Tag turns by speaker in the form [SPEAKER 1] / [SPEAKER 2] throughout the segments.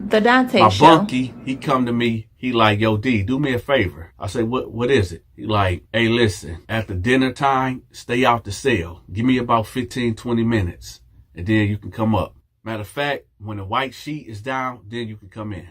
[SPEAKER 1] The Dante
[SPEAKER 2] My
[SPEAKER 1] Show.
[SPEAKER 2] bunkie, he come to me. He like, yo, D, do me a favor. I say, what is it? He like, hey, listen, at the dinner time, stay out the cell. Give me about 15, 20 minutes, and then you can come up. Matter of fact, when the white sheet is down, then you can come in.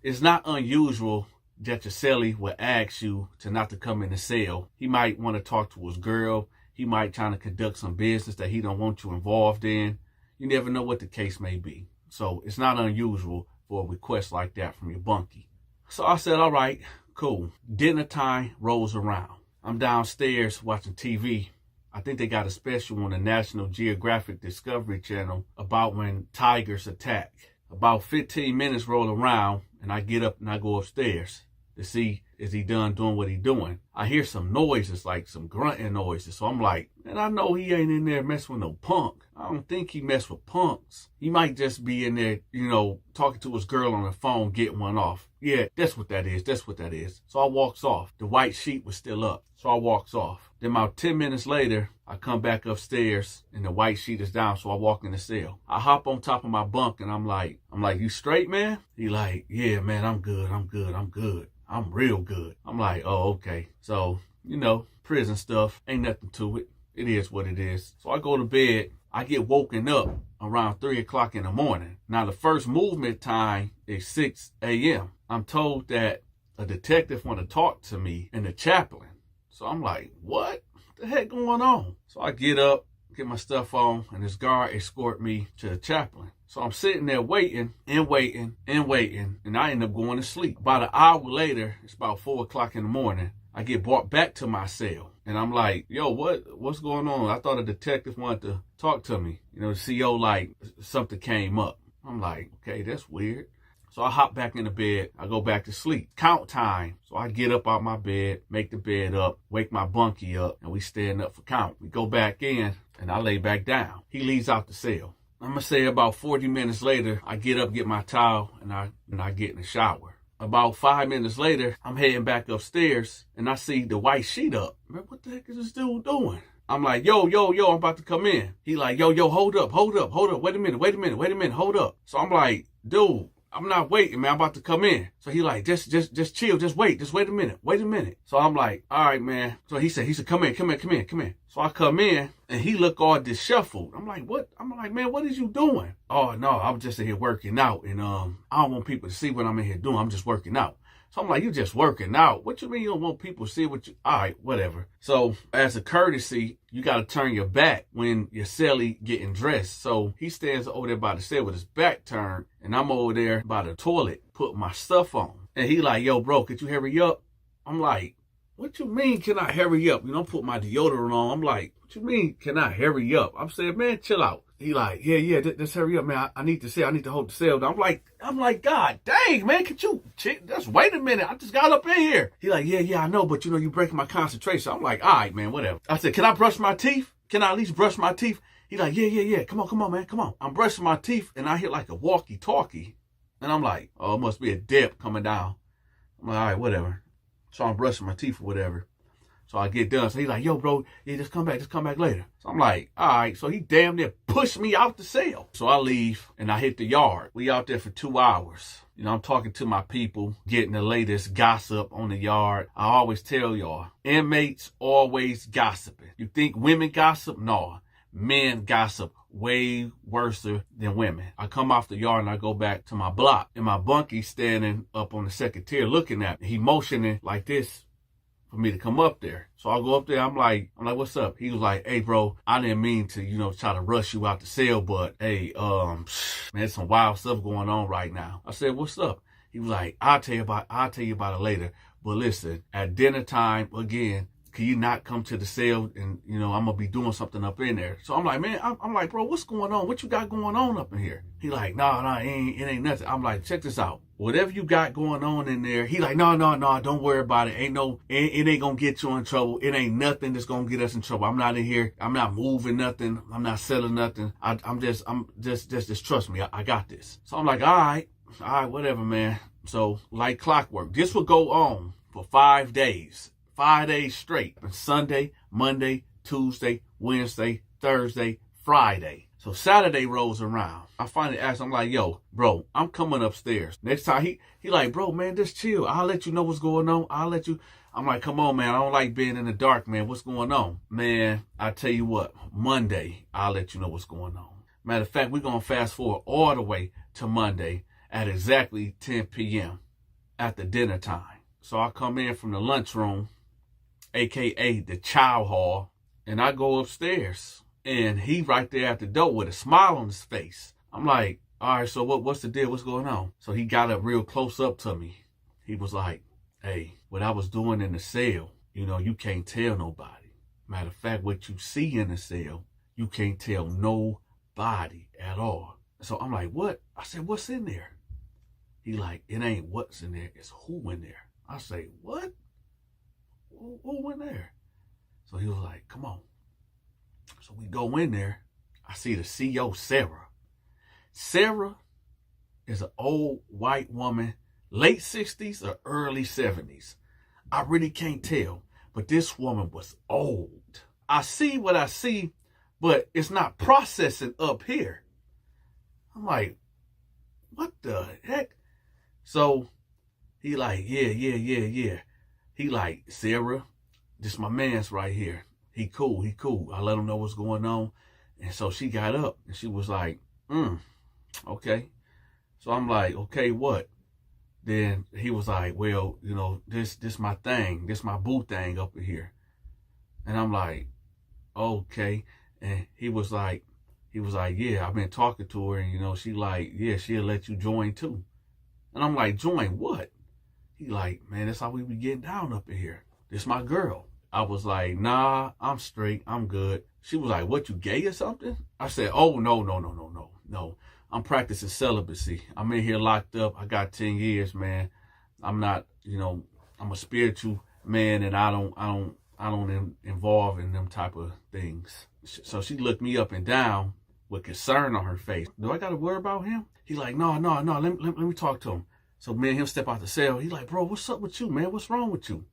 [SPEAKER 2] It's not unusual that your cellie will ask you to not to come in the cell. He might want to talk to his girl. He might try to conduct some business that he don't want you involved in. You never know what the case may be. So it's not unusual for a request like that from your bunkie. So I said, all right, cool. Dinner time rolls around. I'm downstairs watching TV. I think they got a special on the National Geographic Discovery Channel about when tigers attack. About 15 minutes roll around, and I get up and I go upstairs to see, is he done doing what he doing? I hear some noises, like some grunting noises. So I'm like, man, I know he ain't in there messing with no punk. I don't think he messed with punks. He might just be in there, talking to his girl on the phone, getting one off. Yeah, that's what that is. That's what that is. So I walks off. The white sheet was still up. So I walks off. Then about 10 minutes later, I come back upstairs and the white sheet is down. So I walk in the cell. I hop on top of my bunk and I'm like, you straight, man? He like, yeah, man, I'm good. I'm real good. I'm like, oh, okay. So, prison stuff, ain't nothing to it. It is what it is. So I go to bed. I get woken up around 3 o'clock in the morning. Now, the first movement time is 6 a.m. I'm told that a detective want to talk to me and the chaplain. So I'm like, what the heck going on? So I get up, get my stuff on, and this guard escort me to the chaplain. So I'm sitting there waiting, and I end up going to sleep. About an hour later, it's about 4 o'clock in the morning, I get brought back to my cell. And I'm like, yo, what's going on? I thought a detective wanted to talk to me. The CO, like, something came up. I'm like, okay, that's weird. So I hop back in the bed. I go back to sleep. Count time. So I get up out my bed, make the bed up, wake my bunkie up, and we stand up for count. We go back in, and I lay back down. He leaves out the cell. I'm going to say about 40 minutes later, I get up, get my towel, and I get in the shower. About 5 minutes later, I'm heading back upstairs, and I see the white sheet up. Man, what the heck is this dude doing? I'm like, yo, I'm about to come in. He like, yo, hold up. Wait a minute, hold up. So I'm like, dude, I'm not waiting, man. I'm about to come in. So he like, just chill, just wait a minute. So I'm like, all right, man. So he said, come in. So I come in, and he look all disheveled. I'm like, what? I'm like, man, what is you doing? Oh, no, I'm just in here working out, and I don't want people to see what I'm in here doing. I'm just working out. So I'm like, you just working out. What you mean you don't want people to see what you... All right, whatever. So as a courtesy, you got to turn your back when your cellie getting dressed. So he stands over there by the cell with his back turned, and I'm over there by the toilet putting my stuff on. And he like, yo, bro, could you hurry up? I'm like, what you mean, can I hurry up? Put my deodorant on. I'm like, what you mean, can I hurry up? I'm saying, man, chill out. He like, yeah, just hurry up, man. I need to hold the cell down. I'm like, God dang, man, could you just wait a minute? I just got up in here. He like, yeah, I know, but you breaking my concentration. I'm like, all right, man, whatever. I said, can I brush my teeth? Can I at least brush my teeth? He like, yeah. Come on, man, come on. I'm brushing my teeth, and I hear like a walkie-talkie. And I'm like, oh, it must be a dip coming down. I'm like, all right, whatever. So I'm brushing my teeth or whatever. So I get done. So he's like, yo, bro, yeah, just come back later. So I'm like, all right. So he damn near pushed me out the cell. So I leave and I hit the yard. We out there for 2 hours. I'm talking to my people, getting the latest gossip on the yard. I always tell y'all, inmates always gossiping. You think women gossip? No. Men gossip way worse than women. I come off the yard and I go back to my block. And my bunkie standing up on the second tier looking at me. He motioning like this for me to come up there. So I go up there. I'm like, what's up? He was like, hey, bro, I didn't mean to, try to rush you out the cell, but hey, man, there's some wild stuff going on right now. I said, what's up? He was like, I'll tell you about it later. But listen, at dinner time, again, can you not come to the cell and, I'm going to be doing something up in there. So I'm like, man, I'm like, bro, what's going on? What you got going on up in here? He like, nah, it ain't nothing. I'm like, check this out. Whatever you got going on in there, he like, no, don't worry about it. It ain't gonna get you in trouble. It ain't nothing that's gonna get us in trouble. I'm not in here. I'm not moving nothing. I'm not selling nothing. I'm just trust me. I got this. So I'm like, all right, whatever, man. So like clockwork, this would go on for 5 days. 5 days straight. Sunday, Monday, Tuesday, Wednesday, Thursday, Friday. So Saturday rolls around. I finally asked him, I'm like, yo, bro, I'm coming upstairs. Next time he like, bro, man, just chill. I'll let you know what's going on. I'll let you. I'm like, come on, man. I don't like being in the dark, man. What's going on? Man, I tell you what, Monday, I'll let you know what's going on. Matter of fact, we're going to fast forward all the way to Monday at exactly 10 p.m. at the dinner time. So I come in from the lunchroom, a.k.a. the chow hall, and I go upstairs. And he right there at the door with a smile on his face. I'm like, all right, so what's the deal? What's going on? So he got up real close up to me. He was like, hey, what I was doing in the cell, you can't tell nobody. Matter of fact, what you see in the cell, you can't tell nobody at all. So I'm like, what? I said, what's in there? He like, it ain't what's in there, it's who in there. I say, what? Who in there? So he was like, come on. So we go in there. I see the CO, Sarah. Sarah is an old white woman, late 60s or early 70s. I really can't tell, but this woman was old. I see what I see, but it's not processing up here. I'm like, what the heck? So he like, yeah. He like, Sarah, this my man's right here. He cool. I let him know what's going on. And so she got up and she was like, okay. So I'm like, okay, what? Then he was like, well, this my thing. This my boo thing up here. And I'm like, okay. And he was like, yeah, I've been talking to her. And, she like, yeah, she'll let you join too. And I'm like, join what? He like, man, that's how we be getting down up in here. This my girl. I was like, nah, I'm straight. I'm good. She was like, what, you gay or something? I said, oh, no. I'm practicing celibacy. I'm in here locked up. I got 10 years, man. I'm not, I'm a spiritual man and I don't involve in them type of things. So she looked me up and down with concern on her face. Do I got to worry about him? He like, no, let me talk to him. So me and him step out the cell. He like, bro, what's up with you, man? What's wrong with you?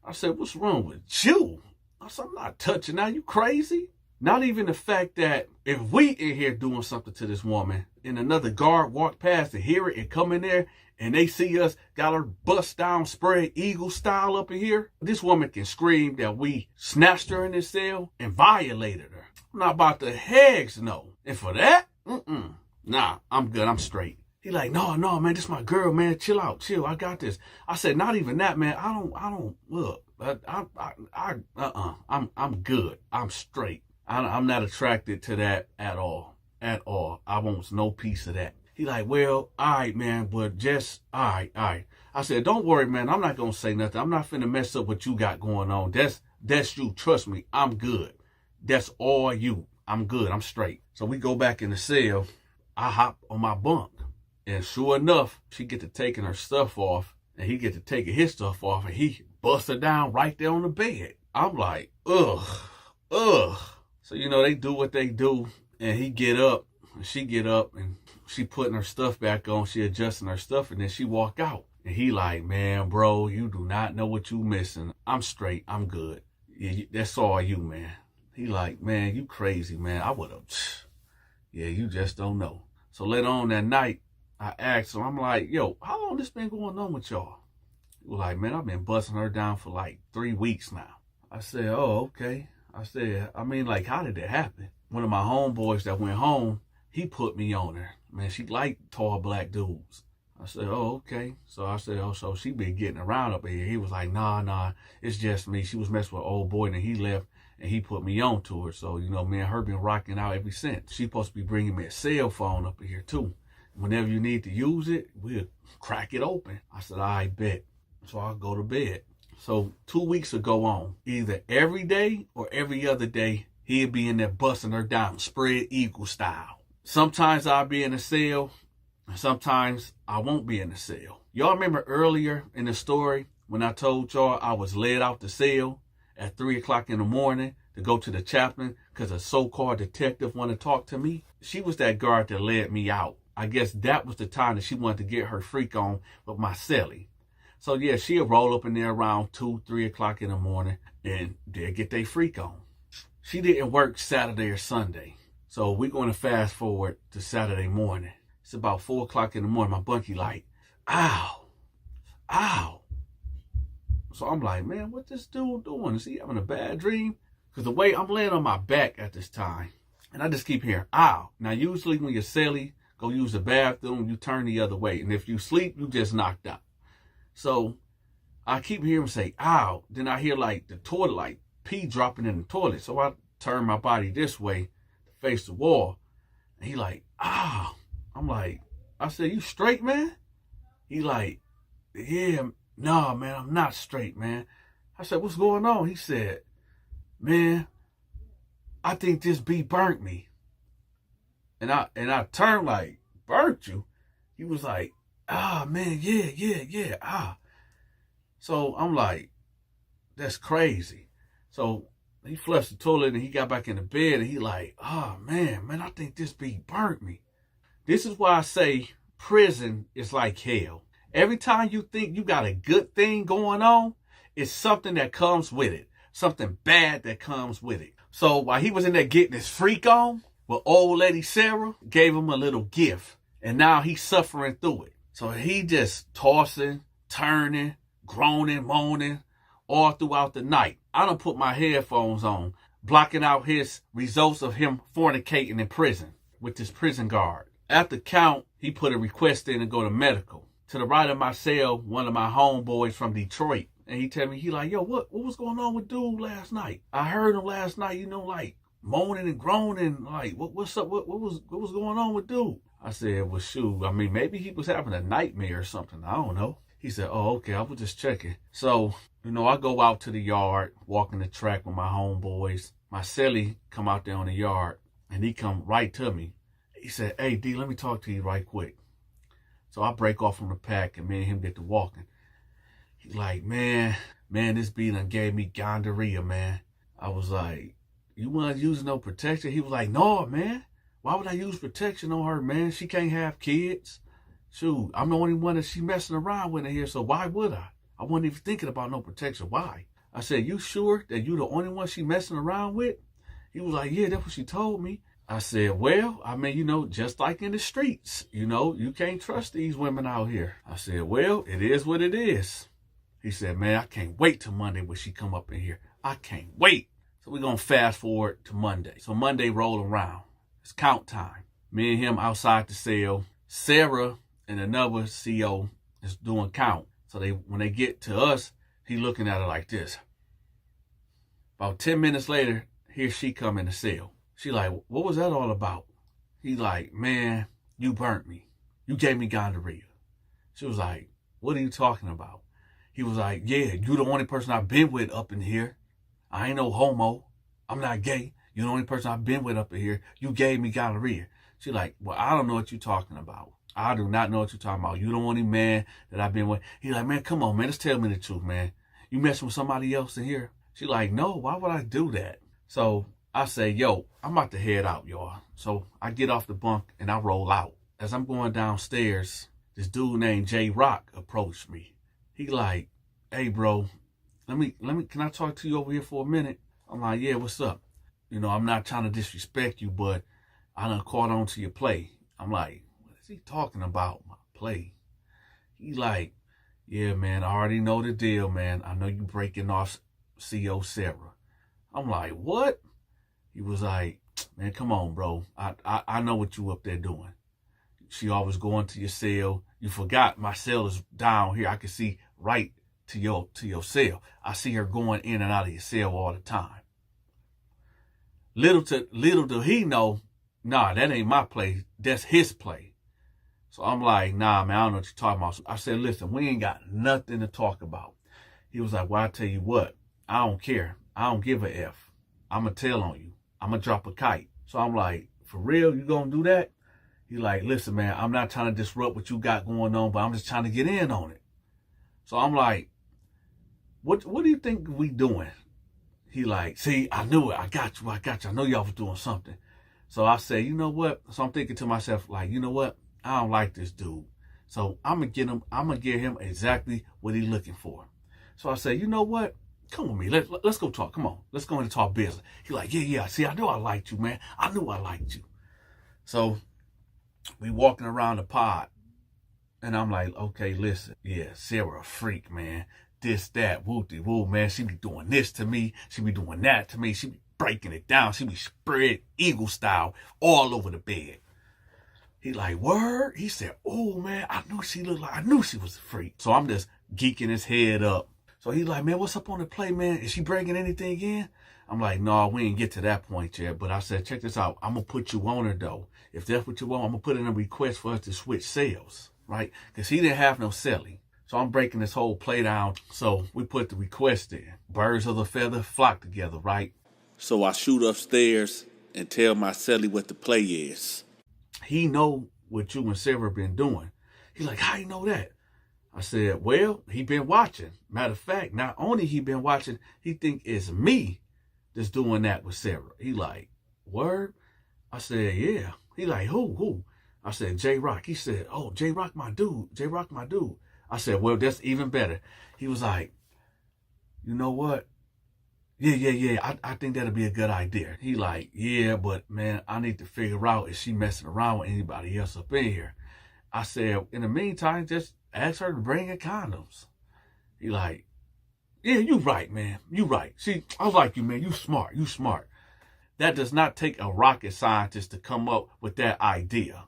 [SPEAKER 2] I said, what's wrong with you? I said, I'm not touching now. You crazy? Not even the fact that if we in here doing something to this woman and another guard walk past and hear it and come in there and they see us got her bust down, spread eagle style up in here, this woman can scream that we snatched her in this cell and violated her. I'm not about to hegs no. And for that, nah, I'm good. I'm straight. He like, no, man, this my girl, man. Chill out, chill. I got this. I said, not even that, man. I don't look. I'm good. I'm straight. I'm not attracted to that at all. I want no piece of that. He like, well, all right, man, but just, all right. I said, don't worry, man. I'm not going to say nothing. I'm not finna mess up what you got going on. That's you. Trust me. I'm good. That's all you. I'm good. I'm straight. So we go back in the cell. I hop on my bunk. And sure enough, she get to taking her stuff off and he get to taking his stuff off and he busts her down right there on the bed. I'm like, ugh. So, they do what they do and he get up and she get up and she putting her stuff back on. She adjusting her stuff and then she walk out. And he like, man, bro, you do not know what you missing. I'm straight. I'm good. Yeah, that's all you, man. He like, man, you crazy, man. I would have, yeah, you just don't know. So later on that night, I asked him, I'm like, yo, how long this been going on with y'all? He was like, man, I've been busting her down for like 3 weeks now. I said, oh, okay. I said, like, how did it happen? One of my homeboys that went home, he put me on her. Man, she liked tall black dudes. I said, oh, okay. So I said, oh, so she been getting around up here. He was like, nah, it's just me. She was messing with an old boy and he left and he put me on to her. So, me and her been rocking out ever since. She supposed to be bringing me a cell phone up here too. Whenever you need to use it, we'll crack it open. I said, I bet. So I'll go to bed. So 2 weeks ago on, either every day or every other day, he'd be in there busting her down, spread eagle style. Sometimes I'll be in the cell, and sometimes I won't be in the cell. Y'all remember earlier in the story when I told y'all I was led out the cell at 3 o'clock in the morning to go to the chaplain because a so-called detective wanted to talk to me? She was that guard that led me out. I guess that was the time that she wanted to get her freak on with my cellie. So yeah, she'll roll up in there around 2, 3 o'clock in the morning and they'll get their freak on. She didn't work Saturday or Sunday. So we're going to fast forward to Saturday morning. It's about 4 o'clock in the morning. My bunkie like, ow, ow. So I'm like, man, what this dude doing? Is he having a bad dream? Because the way I'm laying on my back at this time, and I just keep hearing, ow. Now, usually when you're silly, go use the bathroom, you turn the other way. And if you sleep, you just knocked out. So I keep hearing him say, ow. Then I hear like the toilet, like pee dropping in the toilet. So I turn my body this way to face the wall. And he like, ow. I'm like, I said, you straight, man? He like, yeah, no, man, I'm not straight, man. I said, what's going on? He said, man, I think this bee burnt me. And I turned like, burnt you? He was like, man, yeah. So I'm like, that's crazy. So he flushed the toilet and he got back in the bed and he like, man, I think this bee burnt me. This is why I say prison is like hell. Every time you think you got a good thing going on, it's something that comes with it. Something bad that comes with it. So while he was in there getting his freak on, well, old lady Sarah gave him a little gift. And now he's suffering through it. So he just tossing, turning, groaning, moaning all throughout the night. I done put my headphones on, blocking out his results of him fornicating in prison with this prison guard. After count, he put a request in to go to medical. To the right of my cell, one of my homeboys from Detroit. And he tell me, he like, yo, what was going on with dude last night? I heard him last night, like moaning and groaning. Like, what's up? What was going on with dude? I said, well, shoot, I mean, maybe he was having a nightmare or something. I don't know. He said, oh, okay, I was just checking. So, I go out to the yard, walking the track with my homeboys. My celly come out there on the yard, and he come right to me. He said, hey, D, let me talk to you right quick. So I break off from the pack, and me and him get to walking. He's like, man, this bee done gave me gonorrhea, man. I was like, you weren't using no protection? He was like, no, man. Why would I use protection on her, man? She can't have kids. Shoot, I'm the only one that she messing around with in here, so why would I? I wasn't even thinking about no protection. Why? I said, you sure that you the only one she messing around with? He was like, yeah, that's what she told me. I said, well, I mean, just like in the streets, you can't trust these women out here. I said, well, it is what it is. He said, man, I can't wait till Monday when she come up in here. I can't wait. So we're going to fast forward to Monday. So Monday roll around. It's count time. Me and him outside the cell. Sarah and another CO is doing count. So when they get to us, he looking at her like this. About 10 minutes later, here she come in the cell. She like, what was that all about? He like, man, you burnt me. You gave me gonorrhea. She was like, what are you talking about? He was like, yeah, you the only person I've been with up in here. I ain't no homo. I'm not gay. You're the only person I've been with up in here. You gave me gonorrhea. She like, well, I don't know what you're talking about. I do not know what you're talking about. You the only man that I've been with. He like, man, come on, man. Just tell me the truth, man. You messing with somebody else in here? She like, no, why would I do that? So I say, yo, I'm about to head out, y'all. So I get off the bunk and I roll out. As I'm going downstairs, this dude named J Rock approached me. He like, hey, bro, can I talk to you over here for a minute? I'm like, yeah, what's up? I'm not trying to disrespect you, but I done caught on to your play. I'm like, what is he talking about, my play? He like, yeah, man, I already know the deal, man. I know you breaking off CO Sarah. I'm like, what? He was like, man, come on, bro. I know what you up there doing. She always going to your cell. You forgot my cell is down here. I can see right to your cell. I see her going in and out of your cell all the time. Little do he know, nah, that ain't my play. That's his play. So I'm like, nah, man, I don't know what you're talking about. So I said, listen, we ain't got nothing to talk about. He was like, well, I tell you what, I don't care. I don't give a F. I'm going to tell on you. I'm going to drop a kite. So I'm like, for real, you going to do that? He like, listen, man, I'm not trying to disrupt what you got going on, but I'm just trying to get in on it. So I'm like, what do you think we doing? He like, see, I knew it. I got you. I know y'all was doing something. So I say, you know what? So I'm thinking to myself, like, you know what? I don't like this dude. So I'm going to give him exactly what he's looking for. So I say, you know what? come with me. Let's go talk. Come on. Let's go and talk business. He like, yeah. See, I knew I liked you, man. I knew I liked you. So we walking around the pod. And I'm like, okay, listen. Yeah, Sarah a freak, man. This, that, woo-de-woo, man. She be doing this to me. She be doing that to me. She be breaking it down. She be spread eagle style all over the bed. He like, word? He said, oh, man, I knew she was a freak. So I'm just geeking his head up. So he like, man, what's up on the play, man? Is she bringing anything in? I'm like, no, we ain't get to that point yet. But I said, check this out. I'm going to put you on her, though. If that's what you want, I'm going to put in a request for us to switch sales, right? Because he didn't have no celly. So I'm breaking this whole play down. So we put the request in. Birds of a feather flock together, right? So I shoot upstairs and tell my celly what the play is. He know what you and Sarah been doing. He like, how you know that? I said, well, he been watching. Matter of fact, not only he been watching, he think it's me that's doing that with Sarah. He like, word? I said, yeah. He like, who? I said, J-Rock. He said, oh, J-Rock my dude. J-Rock my dude. I said, well, that's even better. He was like, you know what? Yeah. I think that'll be a good idea. He like, yeah, but man, I need to figure out if she messing around with anybody else up in here. I said, in the meantime, just ask her to bring her condoms. He like, yeah, you right, man. You right. See, I like you, man. You smart. That does not take a rocket scientist to come up with that idea.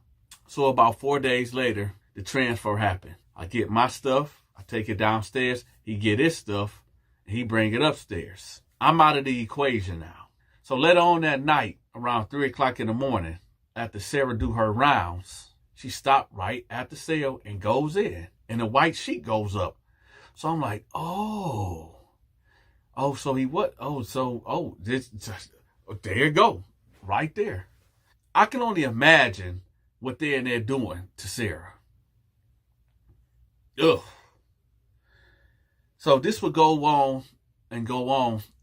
[SPEAKER 2] So about 4 days later, the transfer happened. I get my stuff. I take it downstairs. He get his stuff. And he bring it upstairs. I'm out of the equation now. So later on that night, around 3 o'clock in the morning, after Sarah do her rounds, she stopped right at the sale and goes in. And the white sheet goes up. So I'm like, so he what? There you go. Right there. I can only imagine what they're in there doing to Sarah. Ugh. So this would go on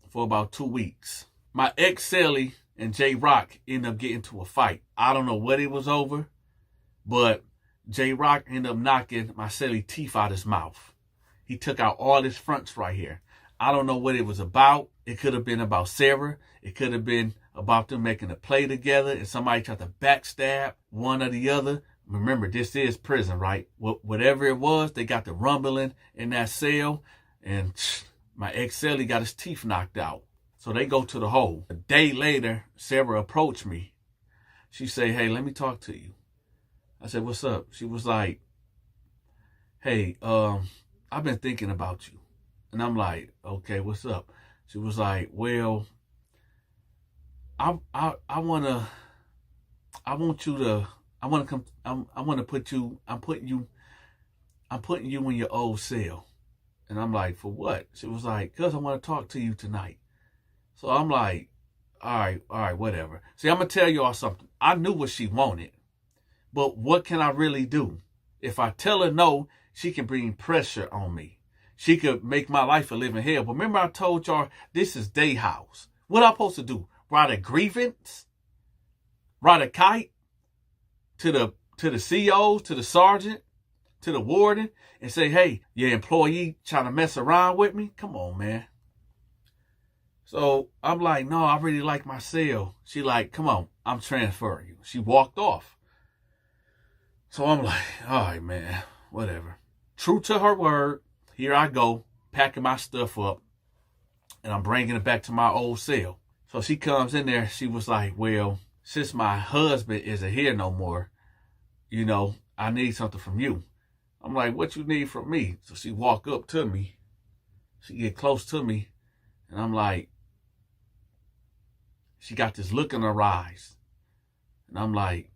[SPEAKER 2] for about 2 weeks. My ex-celly and J-Rock ended up getting to a fight. I don't know what it was over, but J-Rock ended up knocking my celly teeth out his mouth. He took out all his fronts right here. I don't know what it was about. It could have been about Sarah. It could have been about them making a play together and somebody tried to backstab one or the other. Remember, this is prison, right? Whatever it was, they got the rumbling in that cell, and my ex-celly got his teeth knocked out. So they go to the hole. A day later, Sarah approached me. She said, hey, let me talk to you. I said, what's up? She was like, hey, I've been thinking about you. And I'm like, okay, what's up? She was like, well, I'm putting you in your old cell. And I'm like, for what? She was like, cause I want to talk to you tonight. So I'm like, all right, whatever. See, I'm going to tell y'all something. I knew what she wanted, but what can I really do? If I tell her no, she can bring pressure on me. She could make my life a living hell. But remember I told y'all, this is day house. What am I supposed to do? Write a grievance? Write a kite to the COs, to the sergeant, to the warden, and say, hey, your employee trying to mess around with me? Come on, man. So I'm like, no, I really like my cell. She like, come on, I'm transferring you. She walked off. So I'm like, all right, man, whatever. True to her word, here I go, packing my stuff up, and I'm bringing it back to my old cell. So she comes in there. She was like, well, since my husband isn't here no more, you know, I need something from you. I'm like, what you need from me? So she walk up to me. She get close to me. And I'm like, she got this look in her eyes. And I'm like,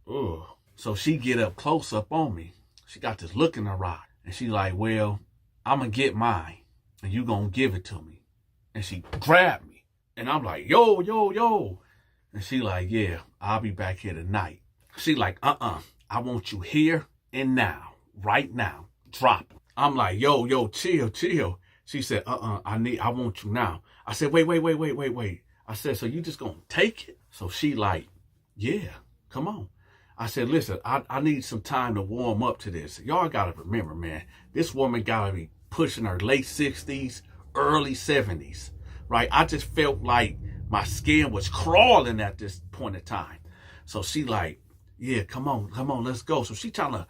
[SPEAKER 2] ugh. So she get up close up on me. She got this look in her eye. And she like, well, I'm going to get mine. And you going to give it to me. And she grabbed me. And I'm like, yo. And she like, yeah, I'll be back here tonight. She like, I want you here and now, right now. Drop it. I'm like, yo, chill. She said, I want you now. I said, wait. I said, so you just gonna take it? So she like, yeah, come on. I said, listen, I need some time to warm up to this. Y'all gotta remember, man, this woman gotta be pushing her late 60s, early 70s, right? I just felt like my skin was crawling at this point in time. So she like, yeah, come on, let's go. So she trying to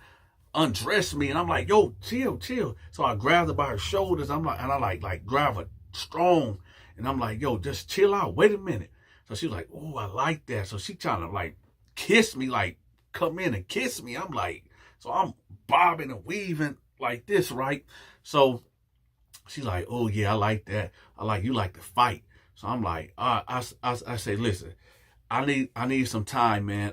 [SPEAKER 2] undress me, and I'm like, yo, chill. So I grabbed her by her shoulders. I'm like, and I like grab her strong, and I'm like, yo, just chill out. Wait a minute. So she's like, oh, I like that. So she trying to like kiss me, like come in and kiss me. I'm like, so I'm bobbing and weaving like this, right? So she's like, oh yeah, I like that. I like, you like to fight. So I'm like, I say, listen, I need some time, man.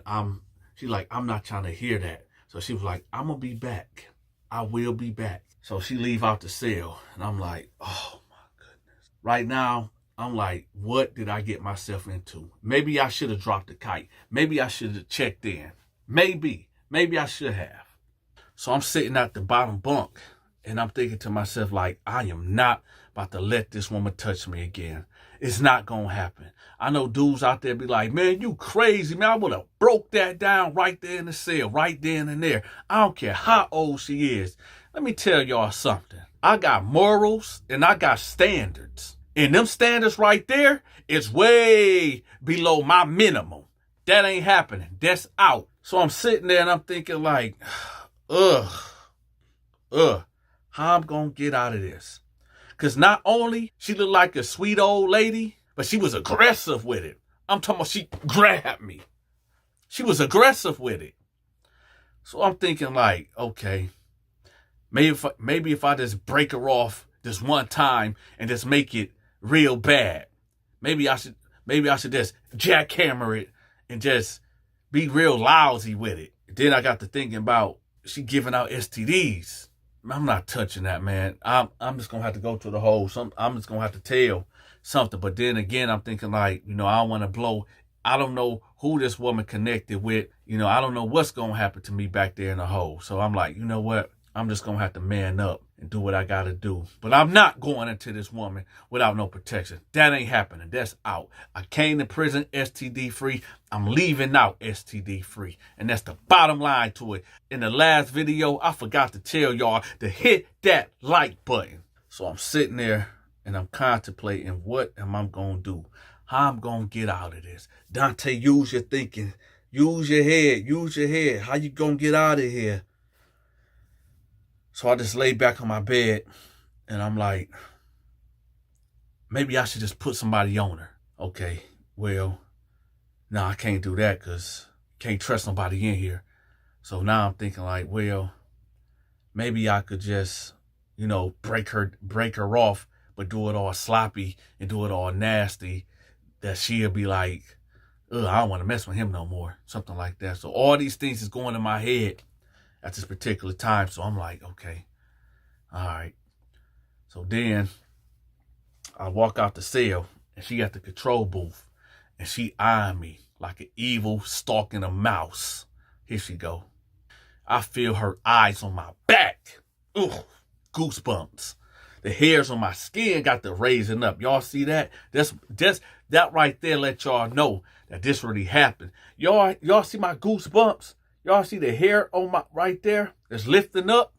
[SPEAKER 2] She's like, I'm not trying to hear that. So she was like, I'm gonna be back. I will be back. So she leave out the cell, and I'm like, oh my goodness. Right now, I'm like, what did I get myself into? Maybe I should have dropped the kite. Maybe I should have checked in. Maybe I should have. So I'm sitting at the bottom bunk, and I'm thinking to myself, like, I am not about to let this woman touch me again. It's not going to happen. I know dudes out there be like, man, you crazy, man. I would have broke that down right there in the cell, right then and there. I don't care how old she is. Let me tell y'all something. I got morals and I got standards. And them standards right there is way below my minimum. That ain't happening. That's out. So I'm sitting there and I'm thinking like, how I'm going to get out of this. Because not only she looked like a sweet old lady, but she was aggressive with it. I'm talking about she grabbed me. She was aggressive with it. So I'm thinking like, okay, maybe if I just break her off this one time and just make it real bad. Maybe I should just jackhammer it and just be real lousy with it. Then I got to thinking about she giving out STDs. I'm not touching that, man. I'm just going to have to go to the hole. I'm just going to have to tell something. But then again, I'm thinking like, I don't want to blow. I don't know who this woman connected with. I don't know what's going to happen to me back there in the hole. So I'm like, you know what? I'm just going to have to man up and do what I got to do. But I'm not going into this woman without no protection. That ain't happening. That's out. I came to prison STD free. I'm leaving out STD free. And that's the bottom line to it. In the last video, I forgot to tell y'all to hit that like button. So I'm sitting there and I'm contemplating what am I going to do? How I'm going to get out of this? Dante, use your thinking. Use your head. Use your head. How you going to get out of here? So I just lay back on my bed and I'm like, maybe I should just put somebody on her. Okay, well, no, I can't do that because can't trust nobody in here. So now I'm thinking like, well, maybe I could just, break her off, but do it all sloppy and do it all nasty that she'll be like, ugh, I don't want to mess with him no more. Something like that. So all these things is going in my head at this particular time. So I'm like, okay, all right. So then I walk out the cell and she got the control booth and she eyeing me like an evil stalking a mouse. Here she go. I feel her eyes on my back. Ooh, goosebumps. The hairs on my skin got the raising up. Y'all see that? That right there let y'all know that this really happened. Y'all see my goosebumps? Y'all see the hair on my right there? It's lifting up.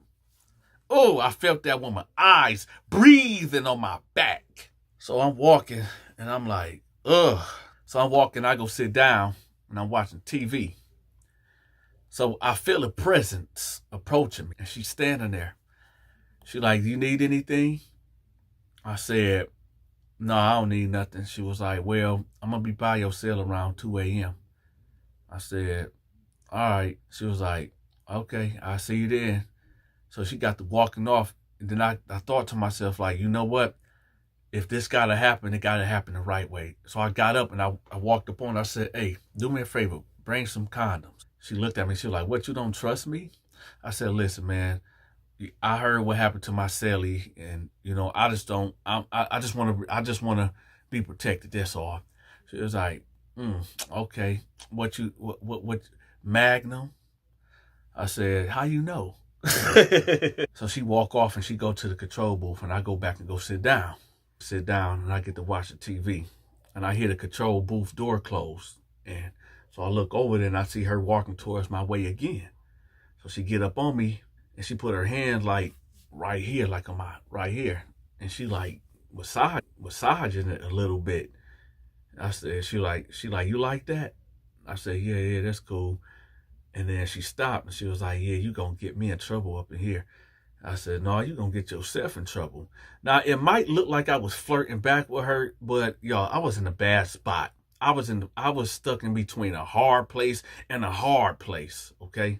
[SPEAKER 2] Oh, I felt that woman's eyes breathing on my back. So I'm walking and I'm like, ugh. So I'm walking, I go sit down and I'm watching TV. So I feel a presence approaching me and she's standing there. She like, do you need anything? I said, no, I don't need nothing. She was like, well, I'm going to be by your cell around 2 a.m. I said, all right. She was like, okay, I'll see you then. So she got to walking off. And then I thought to myself, like, you know what? If this got to happen, it got to happen the right way. So I got up and I walked up on her. I said, hey, do me a favor. Bring some condoms. She looked at me. She was like, what, you don't trust me? I said, listen, man, I heard what happened to my cellie. And, I just don't, I just want to be protected. That's all. She was like, okay. What Magnum? I said, how you know? So she walk off and she go to the control booth and I go back and go sit down. Sit down and I get to watch the TV. And I hear the control booth door close. And so I look over there and I see her walking towards my way again. So she get up on me and she put her hand like right here, like on my right here. And she like massaging it a little bit. I said, she like, you like that? I said, yeah, that's cool. And then she stopped and she was like, yeah, you gonna get me in trouble up in here. I said, no, you gonna get yourself in trouble. Now, it might look like I was flirting back with her, but y'all, I was in a bad spot. I was stuck in between a hard place and a hard place, okay?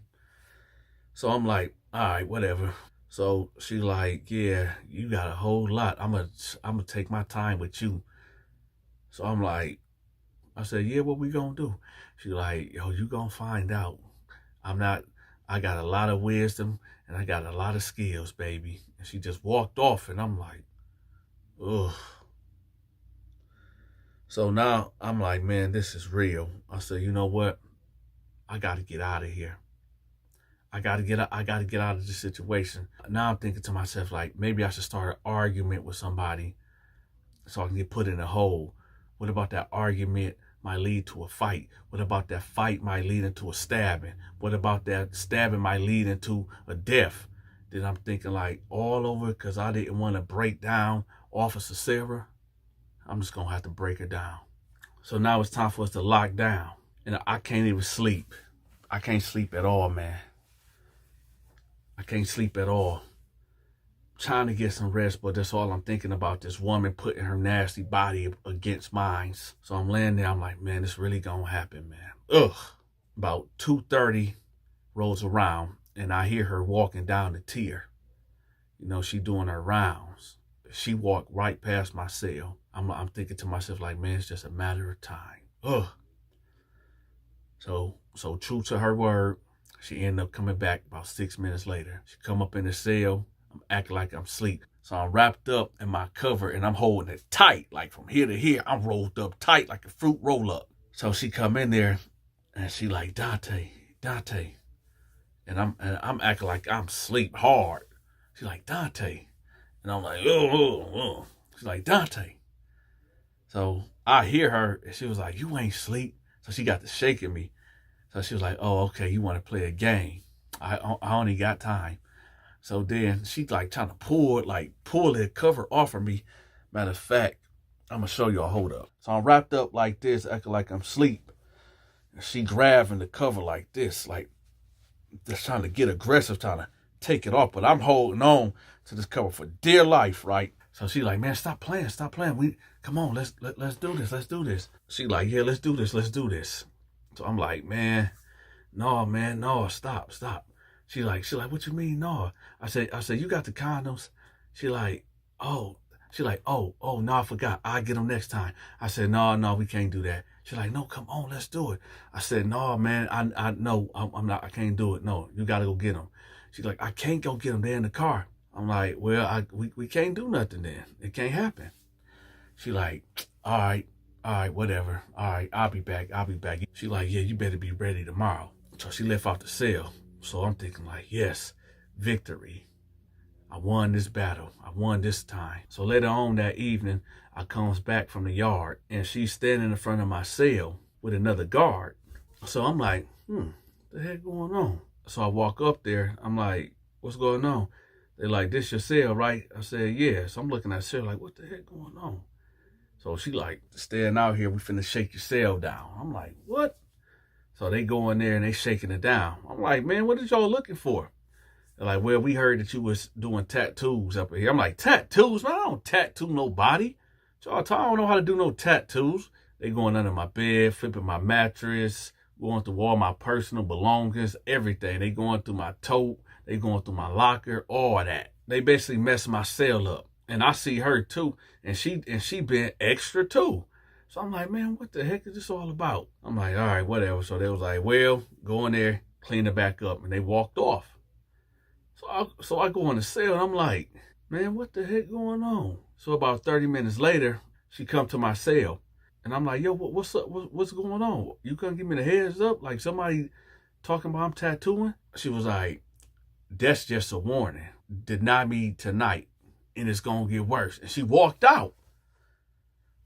[SPEAKER 2] So I'm like, all right, whatever. So she like, yeah, you got a whole lot. I'm gonna take my time with you. So I'm like, I said, yeah, what we gonna do? She like, yo, you gonna find out. I got a lot of wisdom and I got a lot of skills, baby. And she just walked off and I'm like, ugh. So now I'm like, man, this is real. I said, you know what? I got to get out of here. I got to get out of this situation. Now I'm thinking to myself, like, maybe I should start an argument with somebody so I can get put in a hole. What about that argument might lead to a fight? What about that fight might lead into a stabbing? What about that stabbing might lead into a death? Then I'm thinking like all over because I didn't want to break down Officer Sarah. I'm just going to have to break her down. So now it's time for us to lock down. And I can't even sleep. I can't sleep at all, man. I can't sleep at all. I'm trying to get some rest, but that's all I'm thinking about. This woman putting her nasty body against mine. So I'm laying there. I'm like, man, this really going to happen, man. Ugh. About 2:30 rolls around and I hear her walking down the tier. You know, she doing her rounds. She walked right past my cell. I'm thinking to myself like, man, it's just a matter of time. Ugh. So true to her word, she ended up coming back about 6 minutes later. She come up in the cell. I'm acting like I'm asleep. So I'm wrapped up in my cover and I'm holding it tight. Like from here to here, I'm rolled up tight like a fruit roll up. So she come in there and she like, Dante. And I'm acting like I'm asleep hard. She's like, Dante. And I'm like, oh. She's like, Dante. So I hear her and she was like, you ain't sleep. So she got to shaking me. So she was like, oh, okay, you want to play a game. I only got time. So then she like trying to pull the cover off of me. Matter of fact, I'm going to show y'all. Hold up. So I'm wrapped up like this, acting like I'm asleep. And she grabbing the cover like this, like just trying to get aggressive, trying to take it off. But I'm holding on to this cover for dear life, right? So she like, man, stop playing. Come on, let's do this. She like, yeah, let's do this. So I'm like, man, no, stop. She like, what you mean, no? I said, you got the condoms? She like, oh, no, I forgot. I'll get them next time. I said, no, we can't do that. She like, no, come on, let's do it. I said, no, man, I can't do it. No, you got to go get them. She's like, I can't go get them. They're in the car. I'm like, well, we can't do nothing then. It can't happen. She like, all right, whatever. All right, I'll be back. She like, yeah, you better be ready tomorrow. So she left out the cell. So I'm thinking like, yes, victory. I won this battle. I won this time. So later on that evening, I comes back from the yard and she's standing in front of my cell with another guard. So I'm like, what the heck going on? So I walk up there. I'm like, what's going on? They're like, this your cell, right? I said, yeah. So I'm looking at the cell like, what the heck going on? So she like, staying out here, we finna shake your cell down. I'm like, what? So they go in there and they shaking it down. I'm like, man, what is y'all looking for? They're like, well, we heard that you was doing tattoos up here. I'm like, tattoos? Man, I don't tattoo nobody. Y'all, I don't know how to do no tattoos. They going under my bed, flipping my mattress, going through all my personal belongings, everything. They going through my tote. They going through my locker, all that. They basically messed my cell up. And I see her too. And she been extra too. So I'm like, man, what the heck is this all about? I'm like, all right, whatever. So they was like, well, go in there, clean it back up. And they walked off. So I go in the cell and I'm like, man, what the heck going on? So about 30 minutes later, she come to my cell. And I'm like, yo, what's up? What's going on? You couldn't give me the heads up? Like somebody talking about I'm tattooing? She was like, that's just a warning. Deny me tonight and it's going to get worse. And she walked out.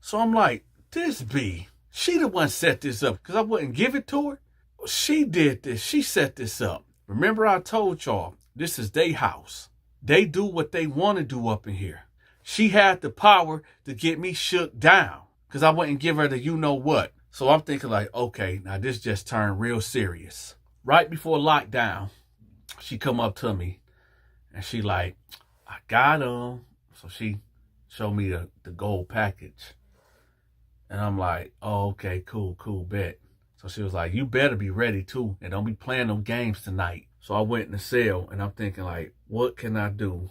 [SPEAKER 2] So I'm like, she the one set this up because I wouldn't give it to her. She did this. She set this up. Remember I told y'all, this is their house. They do what they want to do up in here. She had the power to get me shook down because I wouldn't give her the you know what. So I'm thinking like, okay, now this just turned real serious. Right before lockdown, she come up to me and she like, I got him. So she showed me the gold package. And I'm like, oh, okay, cool, bet. So she was like, you better be ready too. And don't be playing them games tonight. So I went in the cell and I'm thinking like, what can I do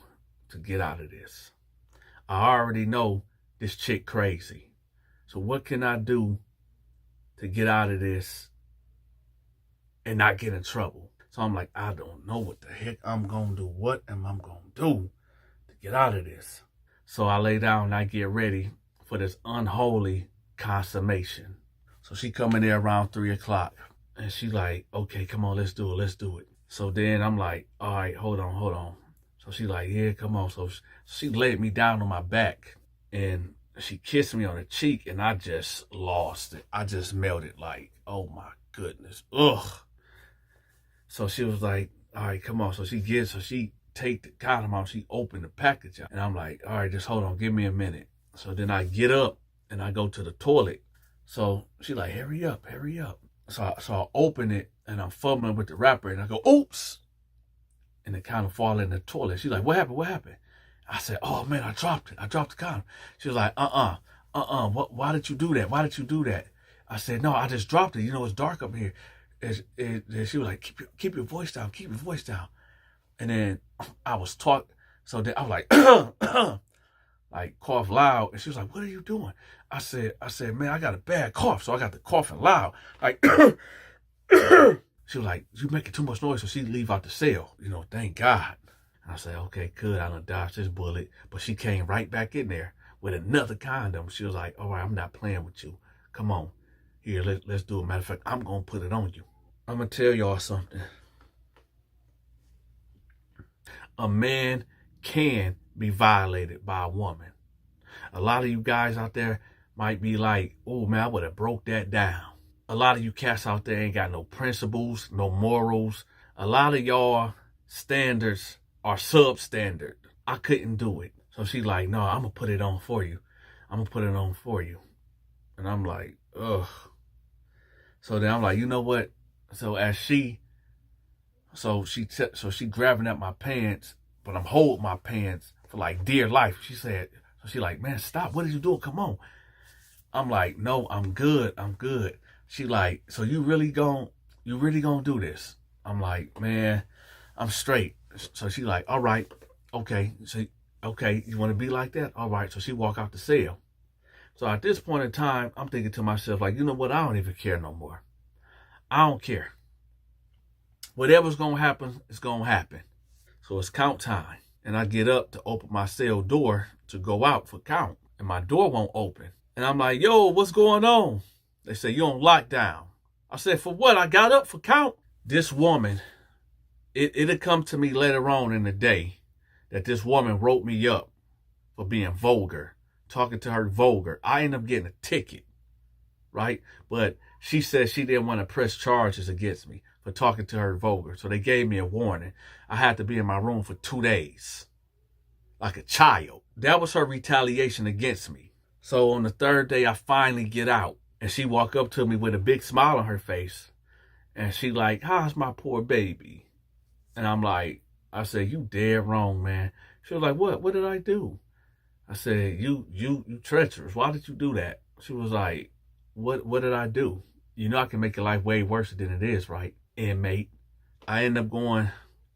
[SPEAKER 2] to get out of this? I already know this chick crazy. So what can I do to get out of this and not get in trouble? So I'm like, I don't know what the heck I'm going to do. What am I going to do to get out of this? So I lay down and I get ready for this unholy consummation. So she come in there around 3 o'clock and she like, okay, come on, let's do it. So then I'm like, all right, hold on. So she like, yeah, come on. So she laid me down on my back and she kissed me on the cheek and I just lost it. I just melted like, oh my goodness. Ugh. So she was like, all right, come on. So she take the condom out, she opened the package out. And I'm like, all right, just hold on, give me a minute. So then I get up and I go to the toilet. So she like, hurry up. So I open it and I'm fumbling with the wrapper and I go, oops. And it kind of fall in the toilet. She's like, what happened? I said, oh man, I dropped it. I dropped the condom. She was like, why did you do that? I said, no, I just dropped it. You know, it's dark up here. She was like, keep your voice down. And then I was talking. So then I was like, like cough loud. And she was like, what are you doing? I said, man, I got a bad cough. So I got the coughing loud. Like, she was like, you making too much noise. So she leave out the cell. You know, thank God. And I said, okay, good. I done dodged this bullet. But she came right back in there with another condom. She was like, all right, I'm not playing with you. Come on. Here, let's do it. Matter of fact, I'm going to put it on you. I'm going to tell y'all something. A man can be violated by a woman. A lot of you guys out there might be like, oh man, I would have broke that down. A lot of you cats out there ain't got no principles, no morals. A lot of y'all standards are substandard. I couldn't do it. So she's like, no, I'm going to put it on for you. And I'm like, ugh. So then I'm like, you know what? So she grabbing at my pants, but I'm holding my pants for like dear life. She like, man, stop. What are you doing? Come on. I'm like, no, I'm good. She like, so you really gonna do this? I'm like, man, I'm straight. So she like, all right, okay. So, okay, you want to be like that? All right. So she walk out the cell. So at this point in time, I'm thinking to myself, like, you know what? I don't even care no more. I don't care. Whatever's going to happen, it's going to happen. So it's count time. And I get up to open my cell door to go out for count. And my door won't open. And I'm like, yo, what's going on? They say, you're on lockdown. I said, for what? I got up for count. This woman, it'll come to me later on in the day that this woman wrote me up for being vulgar, talking to her vulgar. I ended up getting a ticket, right? But she said she didn't want to press charges against me for talking to her vulgar. So they gave me a warning. I had to be in my room for 2 days, like a child. That was her retaliation against me. So on the 3rd day, I finally get out. And she walked up to me with a big smile on her face. And she like, how's my poor baby? And I'm like, I said, you dead wrong, man. She was like, what? What did I do? I said, you treacherous. Why did you do that? She was like, what did I do? You know I can make your life way worse than it is, right? Inmate. I end up going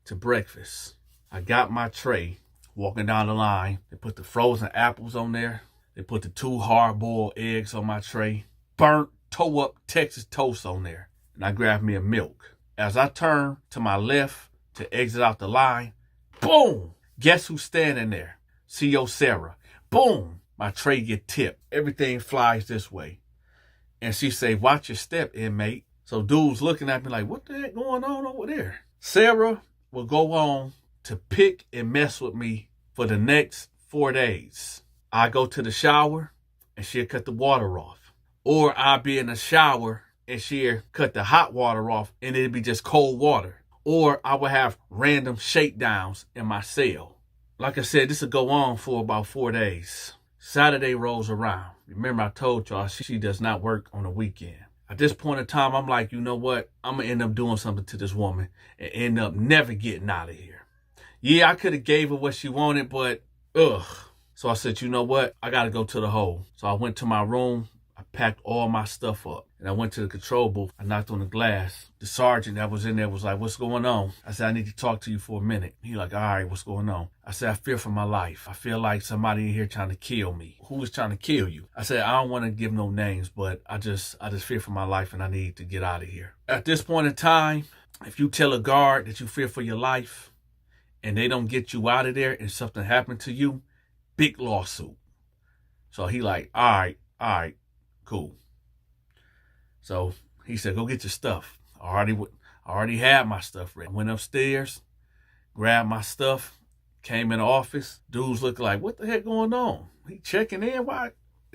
[SPEAKER 2] to breakfast. I got my tray, walking down the line. They put the frozen apples on there. They put the 2 hard-boiled eggs on my tray. Burnt, toe-up Texas toast on there. And I grabbed me a milk. As I turn to my left to exit out the line, boom! Guess who's standing there? CO Sarah. Boom! My tray get tipped. Everything flies this way. And she say, watch your step, inmate. So dude's looking at me like, what the heck going on over there? Sarah will go on to pick and mess with me for the next 4 days. I go to the shower and she'll cut the water off. Or I'll be in the shower and she'll cut the hot water off and it'll be just cold water. Or I will have random shakedowns in my cell. like I said, this will go on for about 4 days. Saturday rolls around. Remember, I told y'all she does not work on the weekend. At this point in time, I'm like, you know what? I'm going to end up doing something to this woman and end up never getting out of here. Yeah, I could have gave her what she wanted, but ugh. So I said, you know what? I got to go to the hole. So I went to my room. I packed all my stuff up and I went to the control booth. I knocked on the glass. The sergeant that was in there was like, what's going on? I said, I need to talk to you for a minute. He like, all right, what's going on? I said, I fear for my life. I feel like somebody in here trying to kill me. Who is trying to kill you? I said, I don't want to give no names, but I just fear for my life and I need to get out of here. At this point in time, if you tell a guard that you fear for your life and they don't get you out of there and something happened to you, big lawsuit. So he like, all right. Cool. So he said, go get your stuff. I already had my stuff ready. I went upstairs, grabbed my stuff, came in the office. Dudes looked like, what the heck going on? He checking in? Why?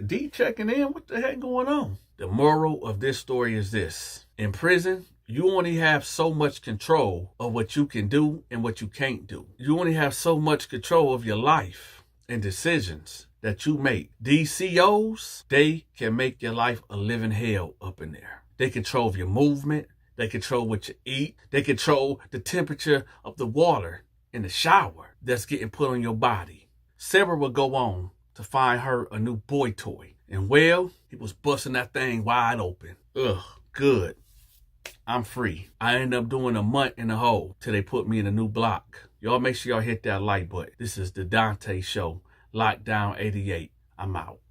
[SPEAKER 2] D checking in? What the heck going on? The moral of this story is this. In prison, you only have so much control of what you can do and what you can't do. You only have so much control of your life and decisions that you make. These COs, they can make your life a living hell up in there. They control your movement. They control what you eat. They control the temperature of the water in the shower that's getting put on your body. Sarah would go on to find her a new boy toy. And well, he was busting that thing wide open. Ugh, good. I'm free. I ended up doing a month in the hole till they put me in a new block. Y'all make sure y'all hit that like button. This is the Dante Show. Lockdown 88. I'm out.